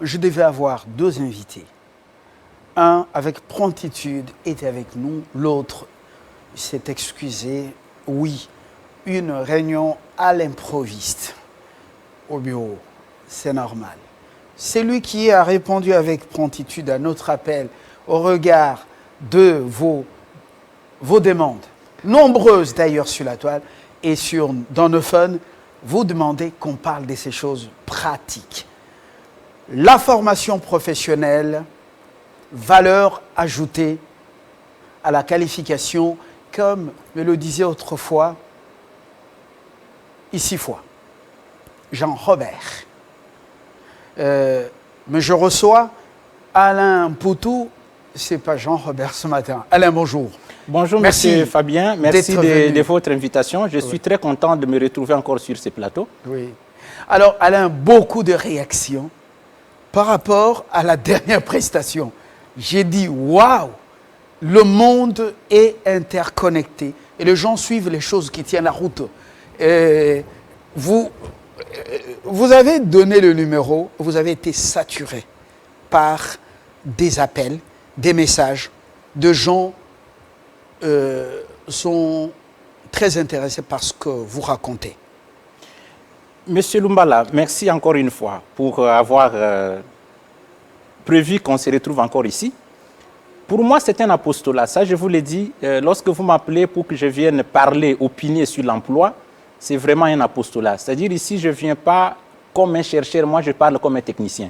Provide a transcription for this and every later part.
je devais avoir 2 invités. Un, avec promptitude, était avec nous. L'autre s'est excusé. Oui, une réunion à l'improviste au bureau, c'est normal. C'est lui qui a répondu avec promptitude à notre appel au regard de vos demandes, nombreuses d'ailleurs sur la toile et dans nos fun, vous demandez qu'on parle de ces choses pratiques. La formation professionnelle, valeur ajoutée à la qualification, comme me le disait autrefois, ici fois, Jean-Robert. Mais je reçois Alain Poutou, c'est pas Jean-Robert ce matin. Alain, bonjour. Bonjour, monsieur Fabien. Merci de votre invitation. Je suis très content de me retrouver encore sur ce plateau. Oui. Alors, Alain, beaucoup de réactions par rapport à la dernière prestation. J'ai dit, waouh, le monde est interconnecté et les gens suivent les choses qui tiennent la route. Vous avez donné le numéro, vous avez été saturé par des appels, des messages de gens sont très intéressés par ce que vous racontez. Monsieur Lumbala, merci encore une fois pour avoir prévu qu'on se retrouve encore ici. Pour moi, c'est un apostolat. Ça, je vous l'ai dit, lorsque vous m'appelez pour que je vienne parler, opiner sur l'emploi, c'est vraiment un apostolat. C'est-à-dire ici, je ne viens pas comme un chercheur, moi je parle comme un technicien.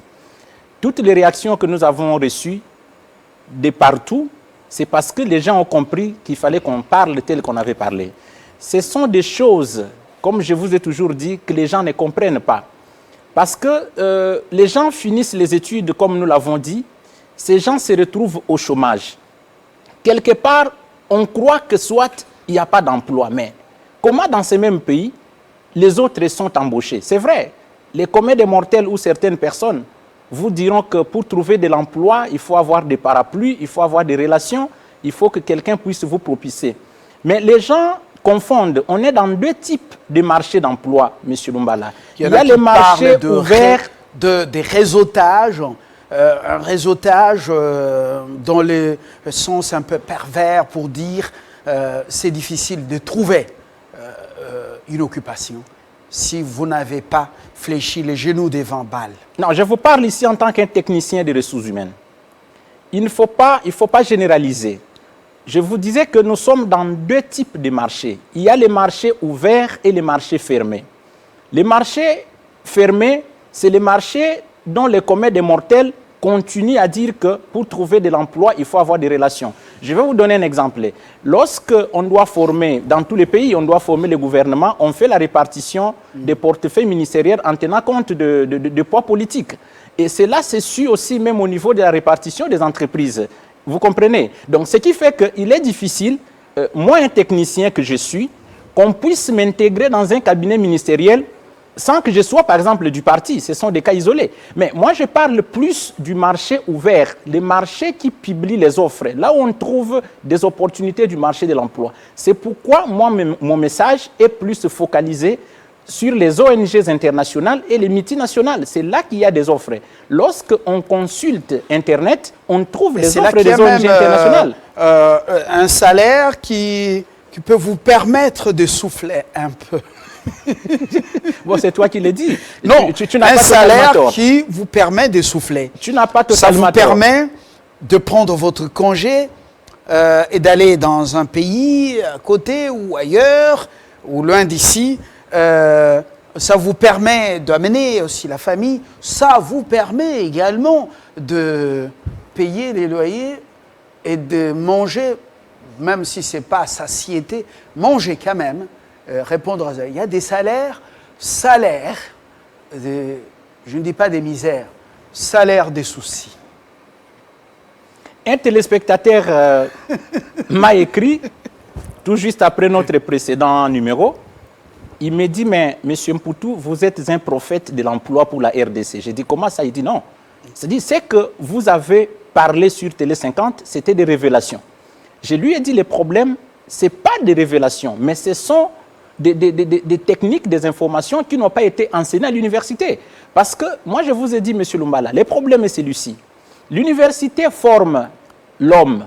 Toutes les réactions que nous avons reçues de partout, c'est parce que les gens ont compris qu'il fallait qu'on parle tel qu'on avait parlé. Ce sont des choses, comme je vous ai toujours dit, que les gens ne comprennent pas. Parce que les gens finissent les études, comme nous l'avons dit, ces gens se retrouvent au chômage. Quelque part, on croit que soit il n'y a pas d'emploi, mais comment dans ces mêmes pays, les autres sont embauchés? C'est vrai, les communs des mortels ou certaines personnes vous diront que pour trouver de l'emploi, il faut avoir des parapluies, il faut avoir des relations, il faut que quelqu'un puisse vous propulser. Mais les gens confondent. On est dans 2 types de marchés d'emploi, M. Lumbala. Il y a les marchés ouverts. Des réseautages, un réseautage dans le sens un peu pervers pour dire c'est difficile de trouver une occupation si vous n'avez pas fléchi les genoux devant balles. Non, je vous parle ici en tant qu'un technicien des ressources humaines. Il ne faut pas généraliser. Je vous disais que nous sommes dans 2 types de marchés. Il y a les marchés ouverts et les marchés fermés. Les marchés fermés, c'est les marchés dont les communs des mortels continuent à dire que pour trouver de l'emploi, il faut avoir des relations. Je vais vous donner un exemple. Lorsqu'on doit former, dans tous les pays, on doit former le gouvernement, on fait la répartition des portefeuilles ministériels en tenant compte de poids politiques. Et cela se suit aussi même au niveau de la répartition des entreprises. Vous comprenez? Donc, ce qui fait qu'il est difficile, moi, un technicien que je suis, qu'on puisse m'intégrer dans un cabinet ministériel sans que je sois, par exemple, du parti. Ce sont des cas isolés. Mais moi, je parle plus du marché ouvert, les marchés qui publient les offres, là où on trouve des opportunités du marché de l'emploi. C'est pourquoi, moi, mon message est plus focalisé sur les ONG internationales et les multinationales. C'est là qu'il y a des offres. Lorsqu'on consulte Internet, on trouve les offres des ONG internationales. Un salaire qui peut vous permettre de souffler un peu. Bon, c'est toi qui l'as dit. Non, tu n'as pas un salaire qui vous permet de souffler. Tu n'as pas totalement Ça vous permet de prendre votre congé et d'aller dans un pays à côté ou ailleurs, ou loin d'ici. Ça vous permet d'amener aussi la famille. Ça vous permet également de payer les loyers et de manger, même si ce n'est pas satiété, manger quand même. Répondre à ça. Il y a des salaires, je ne dis pas des misères, salaires des soucis. Un téléspectateur m'a écrit, tout juste après notre précédent numéro, il me dit, mais M. Mpoutou, vous êtes un prophète de l'emploi pour la RDC. J'ai dit, comment ça? Il dit, non. C'est-à-dire, c'est que vous avez parlé sur Télé 50, c'était des révélations. Je lui ai dit, les problèmes, ce n'est pas des révélations, mais ce sont des techniques, des informations qui n'ont pas été enseignées à l'université. Parce que, moi je vous ai dit, M. Lumbala, le problème est celui-ci. L'université forme l'homme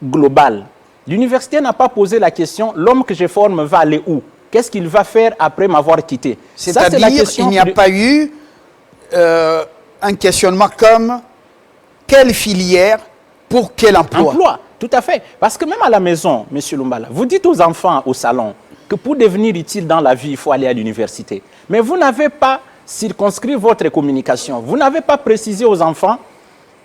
global. L'université n'a pas posé la question, l'homme que je forme va aller où? Qu'est-ce qu'il va faire après m'avoir quitté? C'est-à-dire qu'il n'y a pas eu un questionnement comme quelle filière pour quel emploi? Emploi, tout à fait. Parce que même à la maison, M. Lumbala, vous dites aux enfants au salon que pour devenir utile dans la vie, il faut aller à l'université. Mais vous n'avez pas circonscrit votre communication. Vous n'avez pas précisé aux enfants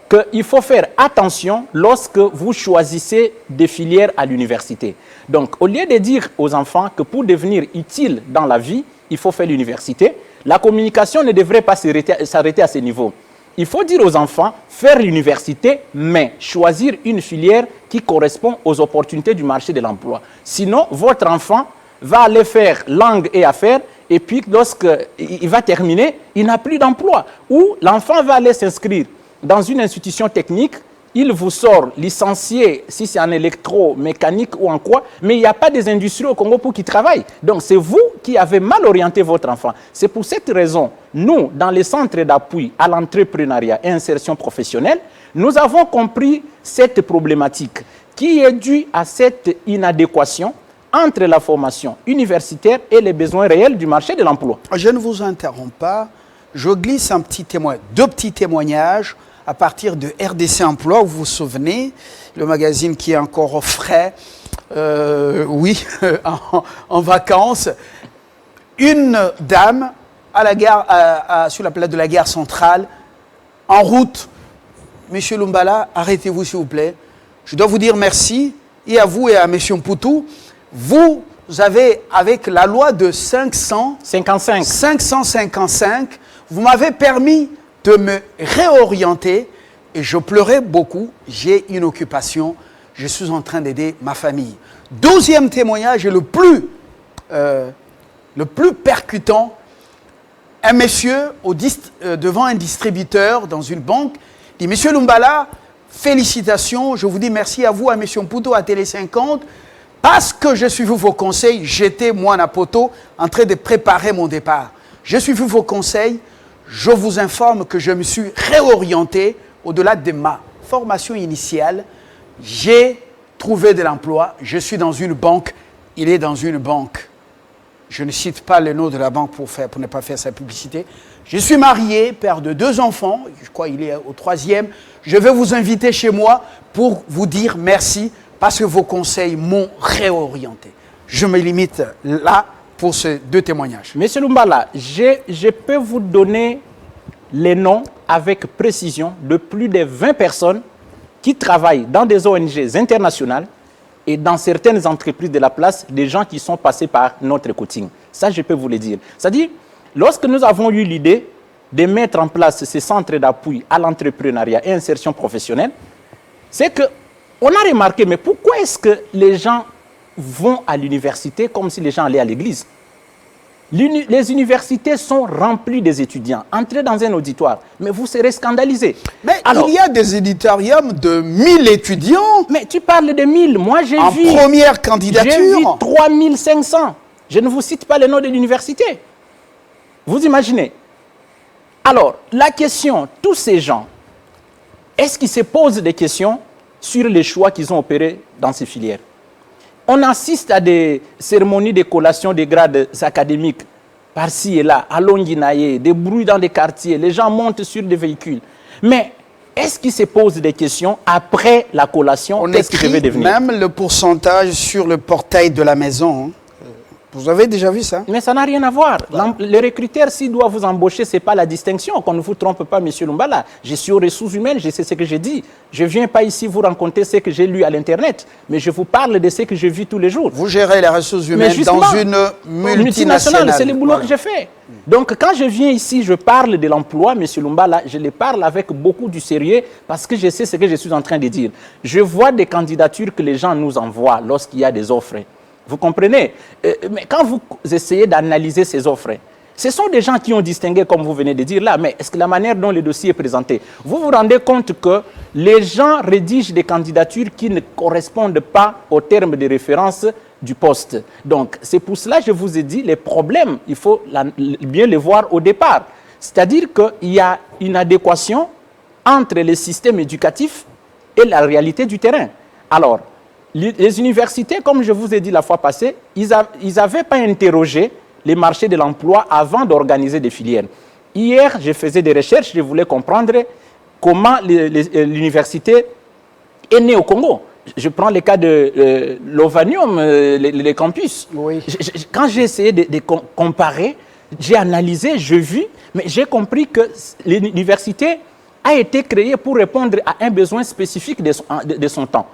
qu'il faut faire attention lorsque vous choisissez des filières à l'université. Donc, au lieu de dire aux enfants que pour devenir utile dans la vie, il faut faire l'université, la communication ne devrait pas s'arrêter à ce niveau. Il faut dire aux enfants, faire l'université, mais choisir une filière qui correspond aux opportunités du marché de l'emploi. Sinon, votre enfant va aller faire langue et affaires, et puis lorsqu'il va terminer, il n'a plus d'emploi. Ou l'enfant va aller s'inscrire dans une institution technique, il vous sort licencié, si c'est en électromécanique ou en quoi, mais il n'y a pas des industries au Congo pour qui travaillent. Donc c'est vous qui avez mal orienté votre enfant. C'est pour cette raison, nous, dans les centres d'appui à l'entrepreneuriat et insertion professionnelle, nous avons compris cette problématique qui est due à cette inadéquation entre la formation universitaire et les besoins réels du marché de l'emploi. Je ne vous interromps pas, je glisse un petit témoin, deux petits témoignages à partir de RDC Emploi, vous vous souvenez, le magazine qui est encore frais, oui, en vacances. Une dame à la gare, sur la place de la gare centrale, en route. Monsieur Lumbala, arrêtez-vous s'il vous plaît. Je dois vous dire merci, et à vous et à Monsieur Mpoutou. Vous avez, avec la loi de 555, vous m'avez permis de me réorienter et je pleurais beaucoup. J'ai une occupation, je suis en train d'aider ma famille. Deuxième témoignage et le plus percutant, un monsieur devant un distributeur dans une banque dit « Monsieur Lumbala, félicitations, je vous dis merci à vous, à Monsieur Mpoutou, à Télé 50, parce que je suis vu vos conseils, j'étais, moi, à Poto, en train de préparer mon départ. Je suis vu vos conseils, je vous informe que je me suis réorienté au-delà de ma formation initiale. J'ai trouvé de l'emploi, je suis dans une banque, il est dans une banque. Je ne cite pas le nom de la banque pour ne pas faire sa publicité. Je suis marié, père de 2 enfants, je crois qu'il est au 3e. Je vais vous inviter chez moi pour vous dire merci parce que vos conseils m'ont réorienté. Je me limite là pour ces 2 témoignages. Monsieur Lumbala, je peux vous donner les noms avec précision de plus de 20 personnes qui travaillent dans des ONG internationales et dans certaines entreprises de la place, des gens qui sont passés par notre coaching. Ça, je peux vous le dire. C'est-à-dire, lorsque nous avons eu l'idée de mettre en place ces centres d'appui à l'entrepreneuriat et insertion professionnelle, c'est qu'on a remarqué, mais pourquoi est-ce que les gens vont à l'université comme si les gens allaient à l'église? Les universités sont remplies des étudiants. Entrez dans un auditoire, mais vous serez scandalisés. Mais alors, il y a des auditoriums de 1000 étudiants. Mais tu parles de 1000. Moi, j'ai vu... En première candidature. J'ai vu 3500. Je ne vous cite pas le nom de l'université. Vous imaginez? Alors, la question, tous ces gens, est-ce qu'ils se posent des questions sur les choix qu'ils ont opérés dans ces filières? On assiste à des cérémonies de collation des grades académiques par-ci et là, à Longinaye, des bruits dans des quartiers, les gens montent sur des véhicules. Mais est-ce qu'ils se posent des questions après la collation? On écrit même le pourcentage sur le portail de la maison. Vous avez déjà vu ça? Mais ça n'a rien à voir. Les recruteurs, s'ils doivent vous embaucher, ce n'est pas la distinction. Qu'on ne vous trompe pas, M. Lumbala. Je suis aux ressources humaines, je sais ce que j'ai dit. Je ne viens pas ici vous raconter ce que j'ai lu à l'Internet, mais je vous parle de ce que je vis tous les jours. Vous gérez les ressources humaines dans une multinationale. C'est le boulot que je fais. Donc, quand je viens ici, je parle de l'emploi, M. Lumbala, je le parle avec beaucoup de sérieux parce que je sais ce que je suis en train de dire. Je vois des candidatures que les gens nous envoient lorsqu'il y a des offres. Vous comprenez? Mais quand vous essayez d'analyser ces offres, ce sont des gens qui ont distingué, comme vous venez de dire là, mais est-ce que la manière dont le dossier est présenté, vous vous rendez compte que les gens rédigent des candidatures qui ne correspondent pas aux termes de référence du poste. Donc, c'est pour cela que je vous ai dit, les problèmes, il faut bien les voir au départ. C'est-à-dire qu'il y a une adéquation entre les systèmes éducatifs et la réalité du terrain. Alors, les universités, comme je vous ai dit la fois passée, ils n'avaient pas interrogé les marchés de l'emploi avant d'organiser des filières. Hier, je faisais des recherches, je voulais comprendre comment l'université est née au Congo. Je prends le cas de l'Ovanium, les campus. Oui. Quand j'ai essayé de comparer, j'ai analysé, j'ai vu, mais j'ai compris que l'université a été créée pour répondre à un besoin spécifique de son temps.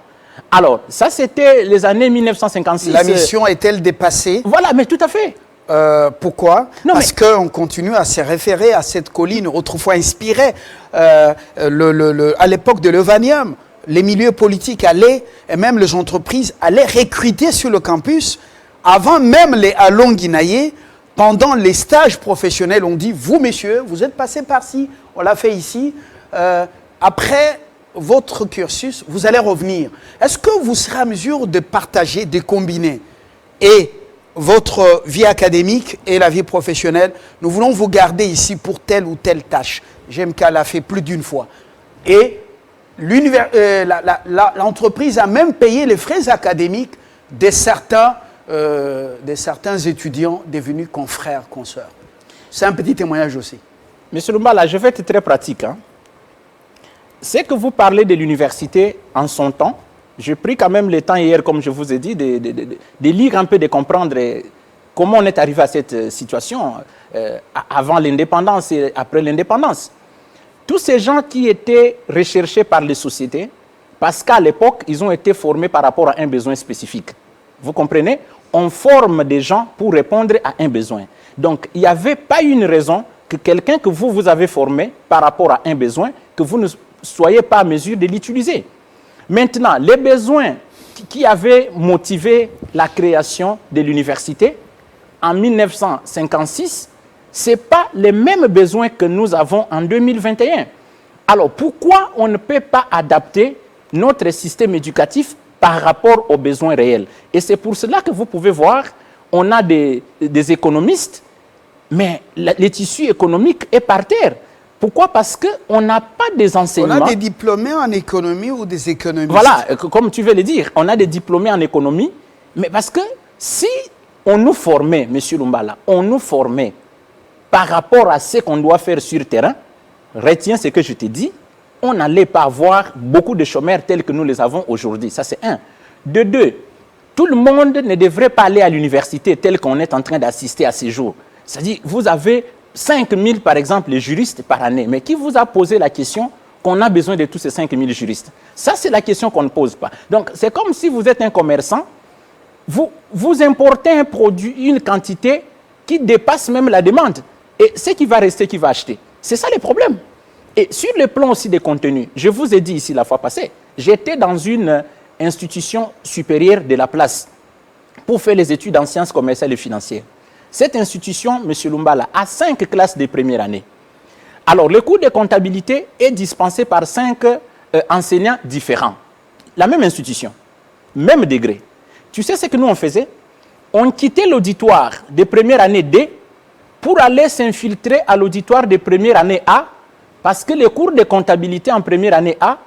Alors, ça c'était les années 1956. La mission est-elle dépassée? Voilà, mais tout à fait. Pourquoi? Parce qu'on continue à se référer à cette colline autrefois inspirée. À l'époque de l'Ovanium, les milieux politiques allaient, et même les entreprises allaient recruter sur le campus. Avant même les Alonguinaye, pendant les stages professionnels, on dit, vous messieurs, vous êtes passés par-ci, on l'a fait ici. Après votre cursus, vous allez revenir. Est-ce que vous serez à mesure de partager, de combiner et votre vie académique et la vie professionnelle? Nous voulons vous garder ici pour telle ou telle tâche. GMK l'a fait plus d'une fois. Et l'entreprise a même payé les frais académiques de certains étudiants devenus confrères, consoeurs. C'est un petit témoignage aussi. Monsieur Lumbala, je vais être très pratique. C'est que vous parlez de l'université en son temps. J'ai pris quand même le temps hier, comme je vous ai dit, de lire un peu, de comprendre comment on est arrivé à cette situation avant l'indépendance et après l'indépendance. Tous ces gens qui étaient recherchés par les sociétés, parce qu'à l'époque, ils ont été formés par rapport à un besoin spécifique. Vous comprenez? On forme des gens pour répondre à un besoin. Donc, il n'y avait pas une raison que quelqu'un que vous avez formé par rapport à un besoin, que vous ne soyez pas à mesure de l'utiliser. Maintenant, les besoins qui avaient motivé la création de l'université en 1956, ce n'est pas les mêmes besoins que nous avons en 2021. Alors, pourquoi on ne peut pas adapter notre système éducatif par rapport aux besoins réels? Et c'est pour cela que vous pouvez voir, on a des économistes, mais le tissu économique est par terre. Pourquoi? Parce qu'on n'a pas des enseignements. On a des diplômés en économie ou des économistes. Voilà, comme tu veux le dire, on a des diplômés en économie, mais parce que si on nous formait, M. Lumbala, on nous formait par rapport à ce qu'on doit faire sur le terrain, retiens ce que je te dis, on n'allait pas avoir beaucoup de chômeurs tels que nous les avons aujourd'hui. Ça, c'est un. De deux, tout le monde ne devrait pas aller à l'université tel qu'on est en train d'assister à ces jours. C'est-à-dire, vous avez 5 000, par exemple, les juristes par année. Mais qui vous a posé la question qu'on a besoin de tous ces 5 000 juristes? Ça, c'est la question qu'on ne pose pas. Donc, c'est comme si vous êtes un commerçant, vous importez un produit, une quantité qui dépasse même la demande. Et ce qui va rester, qui va acheter? C'est ça le problème. Et sur le plan aussi des contenus, je vous ai dit ici la fois passée, j'étais dans une institution supérieure de la place pour faire les études en sciences commerciales et financières. Cette institution, M. Lumbala, a 5 classes de première année. Alors, le cours de comptabilité est dispensé par 5 enseignants différents. La même institution, même degré. Tu sais ce que nous on faisait? On quittait l'auditoire de première année D pour aller s'infiltrer à l'auditoire de première année A, parce que les cours de comptabilité en première année A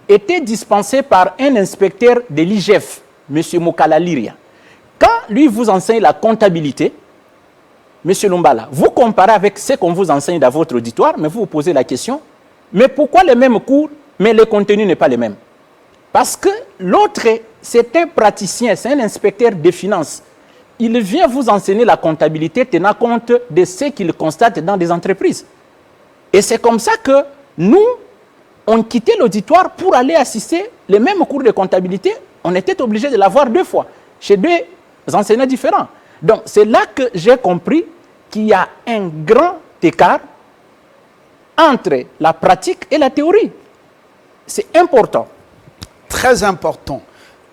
étaient dispensés par un inspecteur de l'IGF, M. Mokala Liria. Quand lui vous enseigne la comptabilité, M. Lumbala, vous comparez avec ce qu'on vous enseigne dans votre auditoire, mais vous vous posez la question, mais pourquoi les mêmes cours, mais le contenu n'est pas le même? Parce que l'autre, c'est un praticien, c'est un inspecteur des finances. Il vient vous enseigner la comptabilité tenant compte de ce qu'il constate dans des entreprises. Et c'est comme ça que nous, on quittait l'auditoire pour aller assister les mêmes cours de comptabilité. On était obligé de l'avoir 2 fois, chez 2 enseignants différents. Donc, c'est là que j'ai compris qu'il y a un grand écart entre la pratique et la théorie. C'est important. Très important.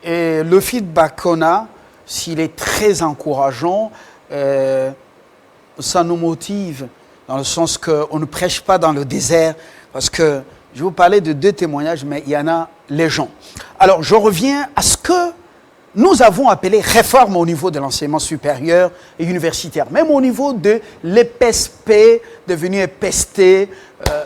Et le feedback qu'on a, s'il est très encourageant, ça nous motive dans le sens qu'on ne prêche pas dans le désert. Parce que je vais vous parler de 2 témoignages, mais il y en a légion. Alors, je reviens à ce que nous avons appelé réforme au niveau de l'enseignement supérieur et universitaire, même au niveau de l'EPSP, devenu EPST,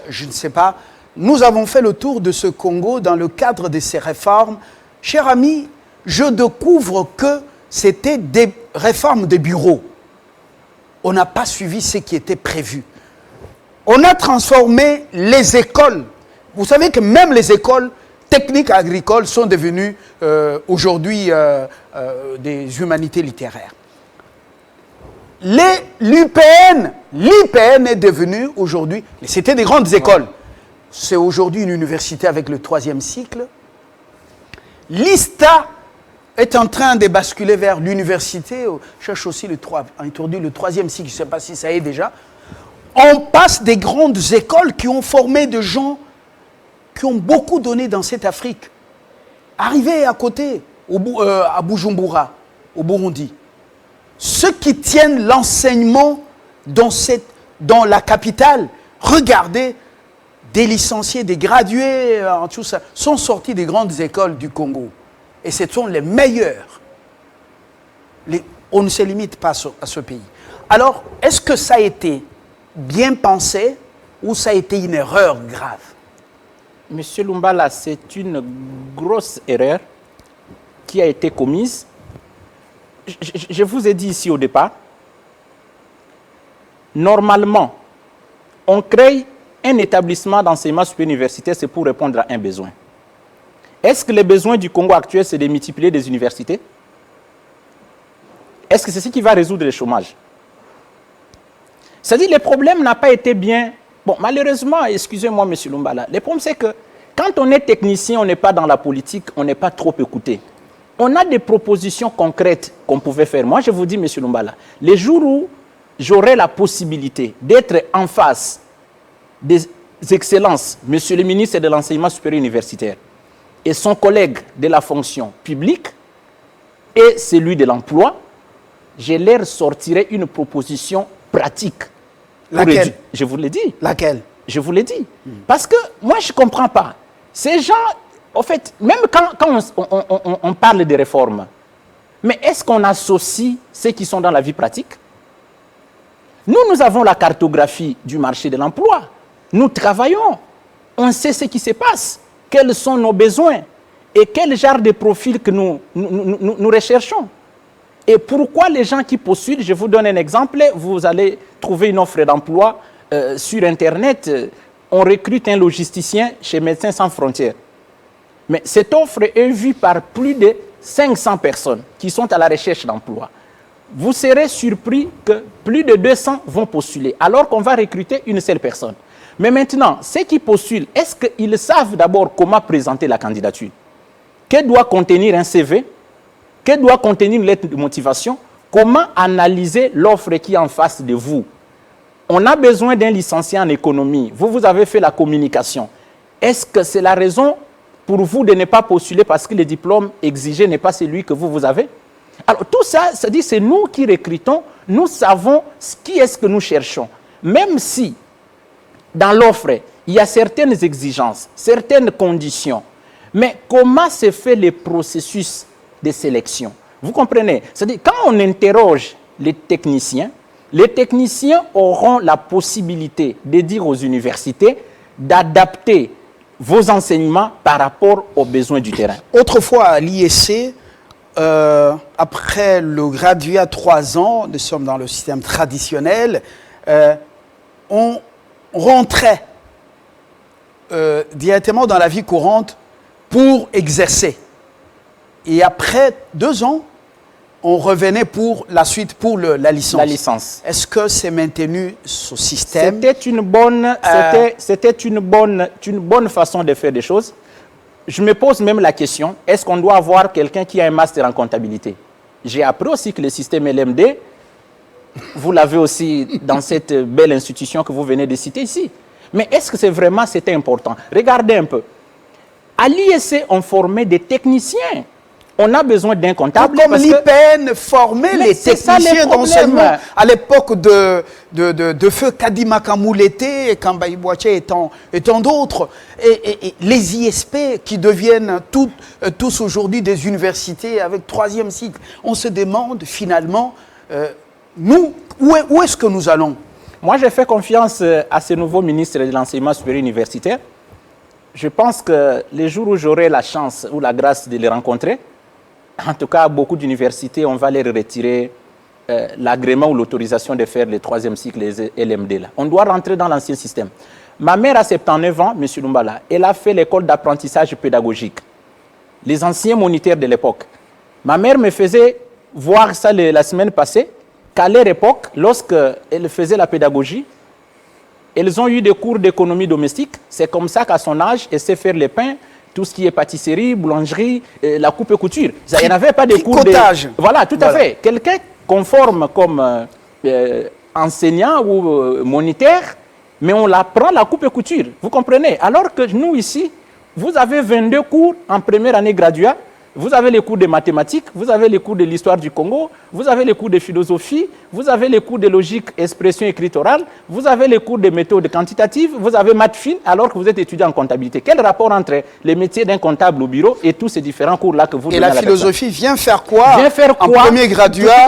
je ne sais pas. Nous avons fait le tour de ce Congo dans le cadre de ces réformes. Chers amis, je découvre que c'était des réformes de bureaux. On n'a pas suivi ce qui était prévu. On a transformé les écoles. Vous savez que même les écoles techniques agricoles sont devenues aujourd'hui des humanités littéraires. L'UPN est devenue aujourd'hui, c'était des grandes écoles. C'est aujourd'hui une université avec le 3e cycle. L'ISTA est en train de basculer vers l'université. Je cherche aussi introduit le 3e cycle, je ne sais pas si ça y est déjà. On passe des grandes écoles qui ont formé des gens qui ont beaucoup donné dans cette Afrique. Arrivés à côté, à Bujumbura, au Burundi. Ceux qui tiennent l'enseignement dans la capitale, regardez, des licenciés, des gradués, tout ça, sont sortis des grandes écoles du Congo. Et ce sont les meilleurs. On ne se limite pas à ce pays. Alors, est-ce que ça a été bien pensé ou ça a été une erreur grave? Monsieur Lumbala, c'est une grosse erreur qui a été commise. Je vous ai dit ici au départ, normalement, on crée un établissement d'enseignement supérieur universitaire, c'est pour répondre à un besoin. Est-ce que les besoins du Congo actuel, c'est de multiplier des universités? Est-ce que c'est ce qui va résoudre le chômage? C'est-à-dire que le problème n'a pas été bien... Bon, malheureusement, excusez-moi, M. Lumbala, le problème c'est que quand on est technicien, on n'est pas dans la politique, on n'est pas trop écouté. On a des propositions concrètes qu'on pouvait faire. Moi, je vous dis, M. Lumbala, les jours où j'aurai la possibilité d'être en face des excellences, Monsieur le ministre de l'Enseignement supérieur universitaire et son collègue de la fonction publique et celui de l'emploi, je leur sortirai une proposition pratique. Laquelle? Je vous l'ai dit. Laquelle? Je vous l'ai dit. Parce que moi, je ne comprends pas. Ces gens, en fait, même quand on parle de réformes, mais est-ce qu'on associe ceux qui sont dans la vie pratique? Nous avons la cartographie du marché de l'emploi. Nous travaillons. On sait ce qui se passe. Quels sont nos besoins et quel genre de profil que nous recherchons. Et pourquoi les gens qui postulent, je vous donne un exemple, vous allez trouver une offre d'emploi sur Internet, on recrute un logisticien chez Médecins Sans Frontières. Mais cette offre est vue par plus de 500 personnes qui sont à la recherche d'emploi. Vous serez surpris que plus de 200 vont postuler, alors qu'on va recruter une seule personne. Mais maintenant, ceux qui postulent, est-ce qu'ils savent d'abord comment présenter la candidature? Que doit contenir un CV? Que doit contenir une lettre de motivation? Comment analyser l'offre qui est en face de vous? On a besoin d'un licencié en économie. Vous avez fait la communication. Est-ce que c'est la raison pour vous de ne pas postuler parce que le diplôme exigé n'est pas celui que vous avez? Alors tout ça, c'est nous qui recrutons, nous savons qui est-ce que nous cherchons. Même si dans l'offre, il y a certaines exigences, certaines conditions, mais comment se fait le processus de sélection? Vous comprenez? C'est-à-dire, quand on interroge les techniciens auront la possibilité de dire aux universités d'adapter vos enseignements par rapport aux besoins du terrain. Autrefois, à l'IEC, après le graduat 3 ans, nous sommes dans le système traditionnel, on rentrait directement dans la vie courante pour exercer. Et après 2 ans, on revenait pour la suite, pour la licence. La licence. Est-ce que c'est maintenu ce système? C'était une bonne façon de faire des choses. Je me pose même la question, est-ce qu'on doit avoir quelqu'un qui a un master en comptabilité? J'ai appris aussi que le système LMD, vous l'avez aussi dans cette belle institution que vous venez de citer ici. Mais est-ce que c'était important? Regardez un peu. À l'IEC, on formait des techniciens. on a besoin d'un comptable. Comme l'IPN formait les techniciens d'enseignement à l'époque de feu Kadima Kamoulété et Kambaï Boaché et tant d'autres. Et les ISP qui deviennent tous aujourd'hui des universités avec 3e cycle. On se demande finalement, nous, où est-ce que nous allons? Moi, j'ai fait confiance à ce nouveau ministre de l'Enseignement supérieur universitaire. Je pense que les jours où j'aurai la chance ou la grâce de les rencontrer, en tout cas, beaucoup d'universités, on va leur retirer l'agrément ou l'autorisation de faire les 3e cycles, les LMD. Là. On doit rentrer dans l'ancien système. Ma mère a 79 ans, M. Lumbala, elle a fait l'école d'apprentissage pédagogique. Les anciens moniteurs de l'époque. Ma mère me faisait voir ça la semaine passée, qu'à leur époque, lorsqu'elle faisait la pédagogie, elles ont eu des cours d'économie domestique. C'est comme ça qu'à son âge, elle sait faire les pains, tout ce qui est pâtisserie, boulangerie, la coupe et couture. Il n'y avait pas de cours de... Voilà, tout à fait. Quelqu'un conforme comme enseignant ou moniteur, mais on l'apprend la coupe et couture. Vous comprenez? Alors que nous, ici, vous avez 22 cours en première année graduat. Vous avez les cours de mathématiques, vous avez les cours de l'histoire du Congo, vous avez les cours de philosophie, vous avez les cours de logique, expression écrite orale, vous avez les cours de méthode quantitative, vous avez maths fine alors que vous êtes étudiant en comptabilité. Quel rapport entre les métiers d'un comptable au bureau et tous ces différents cours-là que vous donnez à la philosophie vient faire quoi en premier graduat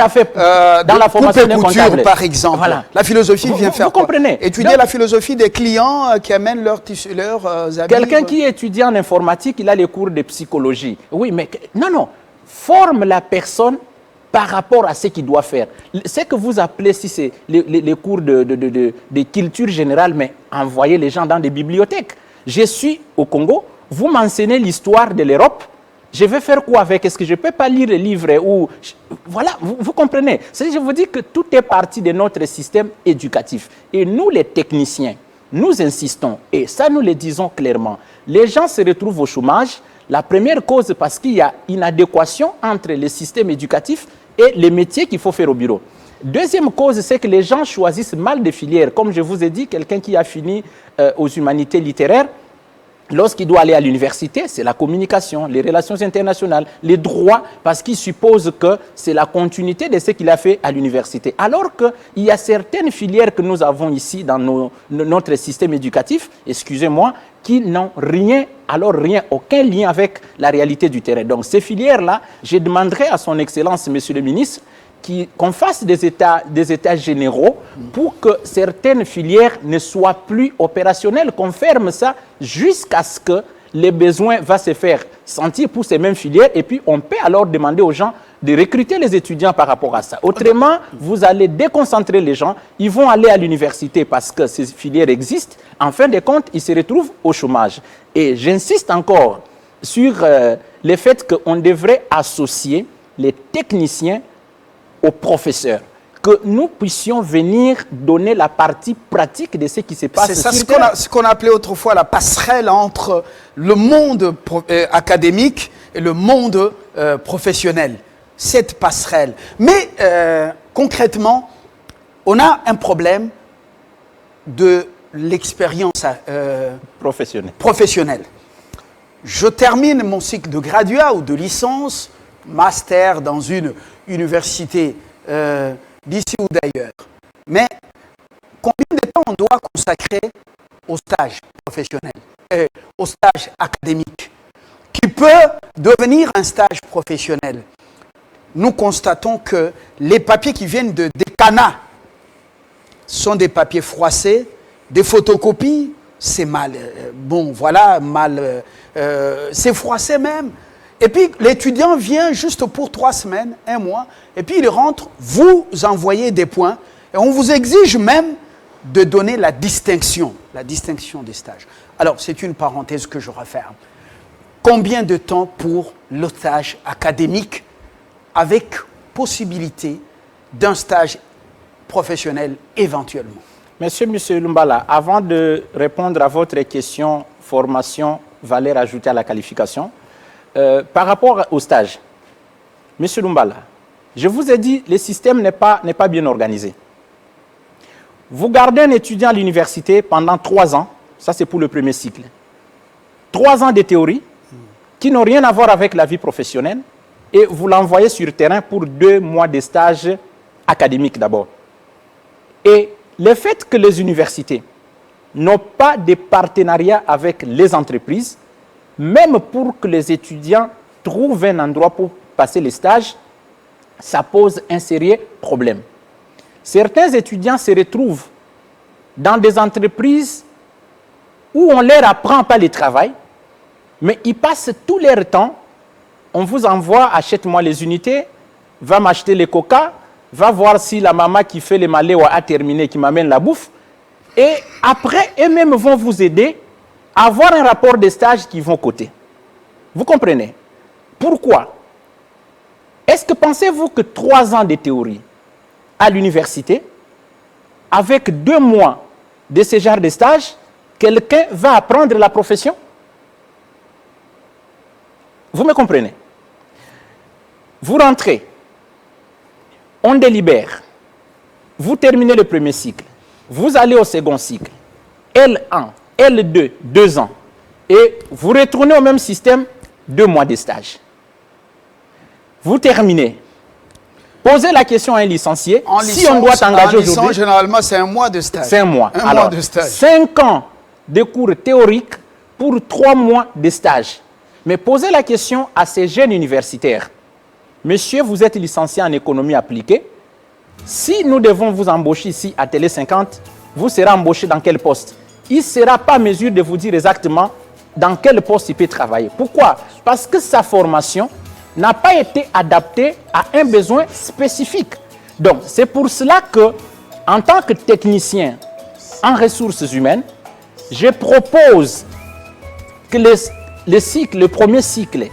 dans la formation d'un comptable, par exemple. Voilà. La philosophie vient faire vous comprenez? Étudier la philosophie des clients qui amènent leurs amis. Quelqu'un qui est étudiant en informatique, il a les cours de psychologie. Oui, mais non, forme la personne par rapport à ce qu'il doit faire. Ce que vous appelez, si c'est les cours de culture générale, mais envoyez les gens dans des bibliothèques. Je suis au Congo, vous m'enseignez l'histoire de l'Europe, je vais faire quoi avec? Est-ce que je ne peux pas lire les livres ou... Voilà, vous comprenez. Je vous dis que tout est parti de notre système éducatif. Et nous, les techniciens, nous insistons, et ça nous le disons clairement, les gens se retrouvent au chômage. La première cause, parce qu'il y a une adéquation entre le système éducatif et les métiers qu'il faut faire au bureau. Deuxième cause, c'est que les gens choisissent mal des filières. Comme je vous ai dit, quelqu'un qui a fini aux humanités littéraires, lorsqu'il doit aller à l'université, c'est la communication, les relations internationales, les droits, parce qu'il suppose que c'est la continuité de ce qu'il a fait à l'université. Alors qu'il y a certaines filières que nous avons ici dans notre système éducatif, excusez-moi, qui n'ont rien, aucun lien avec la réalité du terrain. Donc ces filières-là, je demanderai à son Excellence, Monsieur le Ministre, qu'on fasse des états généraux pour que certaines filières ne soient plus opérationnelles, qu'on ferme ça jusqu'à ce que les besoins vont se faire sentir pour ces mêmes filières et puis on peut alors demander aux gens de recruter les étudiants par rapport à ça. Autrement, vous allez déconcentrer les gens, ils vont aller à l'université parce que ces filières existent. En fin de compte, ils se retrouvent au chômage. Et j'insiste encore sur le fait qu'on devrait associer les techniciens aux professeurs, que nous puissions venir donner la partie pratique de ce qui se passe. C'est ça ce qu'on appelait autrefois la passerelle entre le monde académique et le monde professionnel. Cette passerelle. Mais concrètement, on a un problème de l'expérience professionnelle. Je termine mon cycle de graduat ou de licence, master dans une université d'ici ou d'ailleurs. Mais combien de temps on doit consacrer au stage professionnel, au stage académique, qui peut devenir un stage professionnel? Nous constatons que les papiers qui viennent des CANA sont des papiers froissés, des photocopies, c'est mal. C'est froissé même. Et puis, l'étudiant vient juste pour 3 semaines, 1 mois, et puis il rentre, vous envoyez des points, et on vous exige même de donner la distinction des stages. Alors, c'est une parenthèse que je referme. Combien de temps pour le stage académique avec possibilité d'un stage professionnel éventuellement? Monsieur Lumbala, avant de répondre à votre question, formation, valeur ajoutée à la qualification, par rapport au stage, Monsieur Lumbala, je vous ai dit, le système n'est pas bien organisé. Vous gardez un étudiant à l'université pendant 3 ans, ça c'est pour le premier cycle. 3 ans de théorie, qui n'ont rien à voir avec la vie professionnelle. et vous l'envoyez sur le terrain pour 2 mois de stage académique d'abord. Et le fait que les universités n'ont pas de partenariat avec les entreprises, même pour que les étudiants trouvent un endroit pour passer les stages, ça pose un sérieux problème. Certains étudiants se retrouvent dans des entreprises où on ne leur apprend pas le travail, mais ils passent tout leur temps. On vous envoie, achète-moi les unités, va m'acheter les coca, va voir si la maman qui fait les maléos a terminé, qui m'amène la bouffe. Et après, eux-mêmes vont vous aider à avoir un rapport de stage qui vont coter. Vous comprenez? Pourquoi? Est-ce que pensez-vous que 3 ans de théorie à l'université, avec 2 mois de ce genre de stage, quelqu'un va apprendre la profession? Vous me comprenez? Vous rentrez, on délibère, vous terminez le premier cycle, vous allez au second cycle, L1, L2, 2 ans, et vous retournez au même système, 2 mois de stage. Vous terminez. Posez la question à un licencié, si on doit t'engager aujourd'hui. Généralement, c'est 1 mois de stage. C'est 1 mois. Mois de stage. 5 ans de cours théoriques pour 3 mois de stage. Mais posez la question à ces jeunes universitaires. Monsieur, vous êtes licencié en économie appliquée. Si nous devons vous embaucher ici à Télé 50, vous serez embauché dans quel poste? Il ne sera pas en mesure de vous dire exactement dans quel poste il peut travailler. Pourquoi? Parce que sa formation n'a pas été adaptée à un besoin spécifique. Donc, c'est pour cela que, en tant que technicien en ressources humaines, je propose que le premier cycle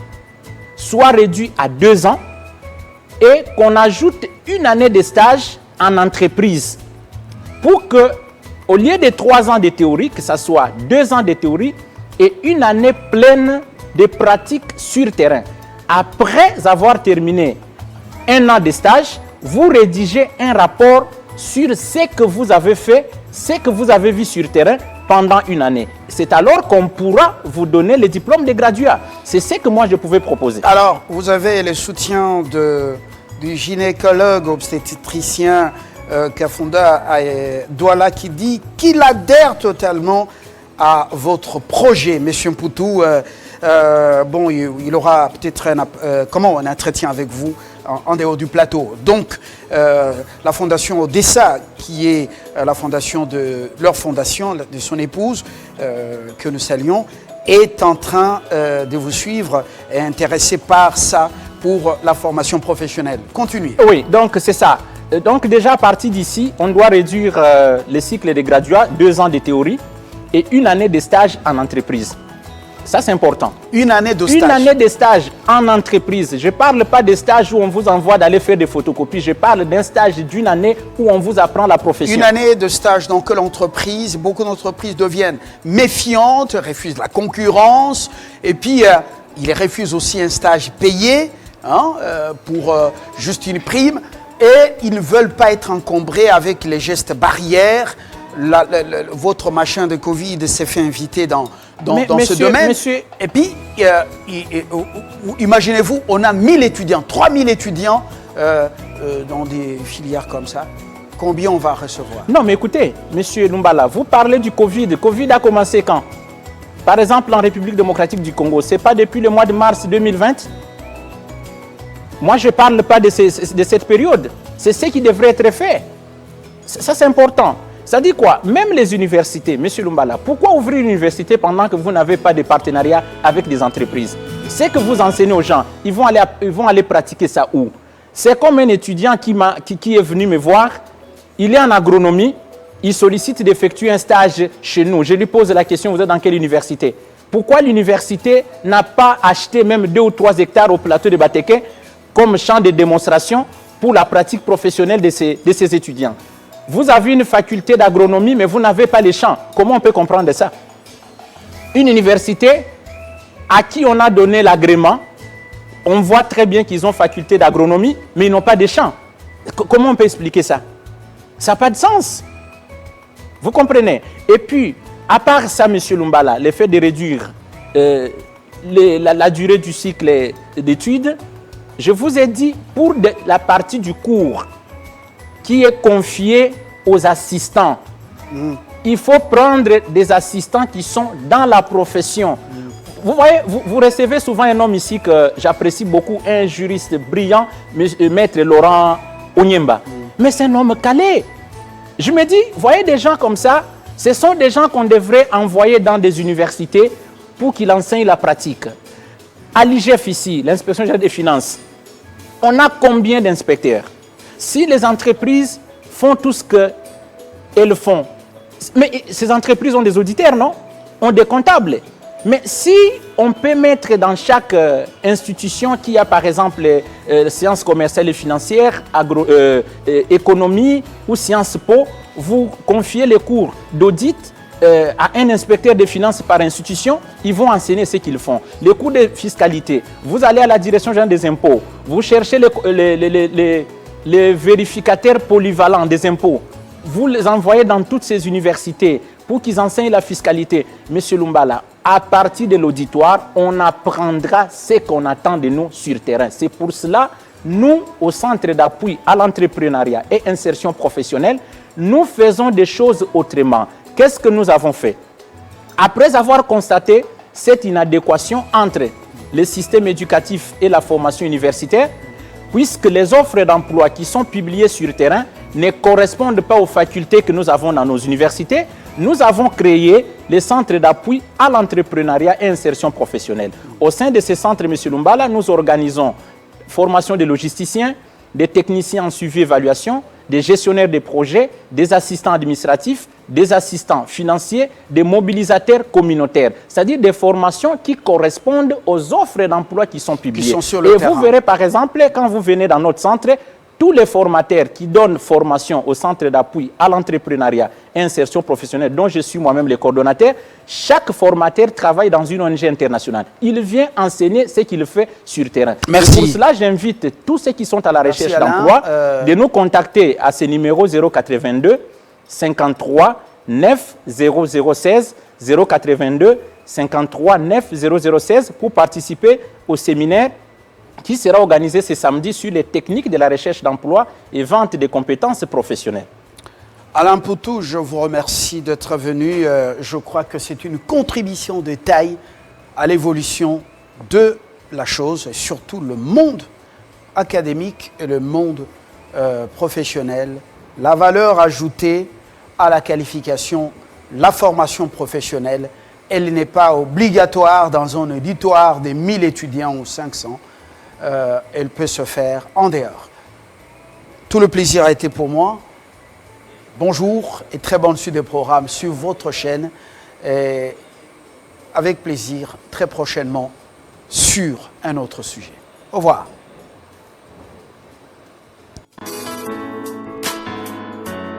soit réduit à 2 ans et qu'on ajoute 1 année de stage en entreprise pour que, au lieu de 3 ans de théorie, que ce soit 2 ans de théorie et 1 année pleine de pratique sur terrain. Après avoir terminé 1 an de stage, vous rédigez un rapport sur ce que vous avez fait, ce que vous avez vu sur terrain pendant 1 année. C'est alors qu'on pourra vous donner le diplôme de graduat. C'est ce que moi je pouvais proposer. Alors, vous avez le soutien du gynécologue obstétricien Kafunda Douala qui dit qu'il adhère totalement à votre projet, Monsieur Mpoutou. Bon, il aura peut-être un entretien avec vous en dehors du plateau. Donc, la fondation Odessa, qui est la fondation de leur fondation, de son épouse, que nous saluons, est en train de vous suivre et intéressé par ça pour la formation professionnelle. Continuez. Oui, donc c'est ça. Donc déjà à partir d'ici, on doit réduire le cycle de graduat, 2 ans de théorie et 1 année de stage en entreprise. Ça, c'est important. 1 année de stage. 1 année de stage en entreprise. Je ne parle pas de stage où on vous envoie d'aller faire des photocopies. Je parle d'un stage d'1 année où on vous apprend la profession. 1 année de stage dans quelle entreprise? Beaucoup d'entreprises deviennent méfiantes, refusent la concurrence. Et puis, ils refusent aussi un stage payé pour juste une prime. Et ils ne veulent pas être encombrés avec les gestes barrières. Votre machin de Covid s'est fait inviter dans ce domaine. Et puis, imaginez-vous, on a 1000 étudiants, 3000 étudiants dans des filières comme ça. Combien on va recevoir? Non, mais écoutez, monsieur Lumbala, vous parlez du Covid. Le Covid a commencé quand? Par exemple, en République démocratique du Congo, ce n'est pas depuis le mois de mars 2020? Moi, je ne parle pas de cette période. C'est ce qui devrait être fait. Ça, c'est important. Ça dit quoi? Même les universités, M. Lumbala, pourquoi ouvrir une université pendant que vous n'avez pas de partenariat avec des entreprises? Ce que vous enseignez aux gens, ils vont aller pratiquer ça où? C'est comme un étudiant qui est venu me voir, il est en agronomie, il sollicite d'effectuer un stage chez nous. Je lui pose la question, vous êtes dans quelle université? Pourquoi l'université n'a pas acheté même 2 ou 3 hectares au plateau de Batéké comme champ de démonstration pour la pratique professionnelle de ces étudiants? Vous avez une faculté d'agronomie, mais vous n'avez pas les champs. Comment on peut comprendre ça? Une université à qui on a donné l'agrément, on voit très bien qu'ils ont faculté d'agronomie, mais ils n'ont pas de champs. Comment on peut expliquer ça? Ça n'a pas de sens. Vous comprenez? Et puis, à part ça, M. Lumbala, le fait de réduire la durée du cycle d'études, Je vous ai dit, pour la partie du cours qui est confiée aux assistants, il faut prendre des assistants qui sont dans la profession. Vous voyez, vous recevez souvent un homme ici que j'apprécie beaucoup, un juriste brillant, maître Laurent Onyemba. Mais c'est un homme calé. Je me dis, vous voyez des gens comme ça, ce sont des gens qu'on devrait envoyer dans des universités pour qu'ils enseignent la pratique. À l'IGF ici, l'inspection générale des finances, on a combien d'inspecteurs? Si les entreprises font tout ce qu'elles font, mais ces entreprises ont des auditeurs, non? Ont des comptables. Mais si on peut mettre dans chaque institution qui a par exemple sciences commerciales et financières, économie ou sciences po, vous confiez les cours d'audit à un inspecteur des finances par institution, ils vont enseigner ce qu'ils font. Les cours de fiscalité, vous allez à la direction générale des impôts, vous cherchez les vérificateurs polyvalents des impôts, vous les envoyez dans toutes ces universités pour qu'ils enseignent la fiscalité. Monsieur Lumbala, à partir de l'auditoire, on apprendra ce qu'on attend de nous sur terrain. C'est pour cela, nous, au Centre d'appui à l'entrepreneuriat et insertion professionnelle, nous faisons des choses autrement. Qu'est-ce que nous avons fait? Après avoir constaté cette inadéquation entre le système éducatif et la formation universitaire, puisque les offres d'emploi qui sont publiées sur terrain ne correspondent pas aux facultés que nous avons dans nos universités, nous avons créé les centres d'appui à l'entrepreneuriat et insertion professionnelle. Au sein de ces centres, M. Lumbala, nous organisons formation des logisticiens, des techniciens en suivi et évaluation, des gestionnaires de projets, des assistants administratifs, des assistants financiers, des mobilisateurs communautaires. C'est-à-dire des formations qui correspondent aux offres d'emploi qui sont publiées. Et vous verrez par exemple, quand vous venez dans notre centre, tous les formateurs qui donnent formation au centre d'appui à l'entrepreneuriat et insertion professionnelle, dont je suis moi-même le coordonnateur, chaque formateur travaille dans une ONG internationale. Il vient enseigner ce qu'il fait sur terrain. Merci. Et pour cela, j'invite tous ceux qui sont à la recherche d'emploi de nous contacter à ce numéro 082 53 9 0016 082 53 9 0016 pour participer au séminaire qui sera organisé ce samedi sur les techniques de la recherche d'emploi et vente des compétences professionnelles. Alain Poutou, je vous remercie d'être venu. Je crois que c'est une contribution de taille à l'évolution de la chose, et surtout le monde académique et le monde professionnel. La valeur ajoutée à la qualification, la formation professionnelle, elle n'est pas obligatoire dans un auditoire de 1000 étudiants ou 500. Elle peut se faire en dehors. Tout le plaisir a été pour moi. Bonjour et très bonne suite des programmes sur votre chaîne. Et avec plaisir, très prochainement, sur un autre sujet. Au revoir.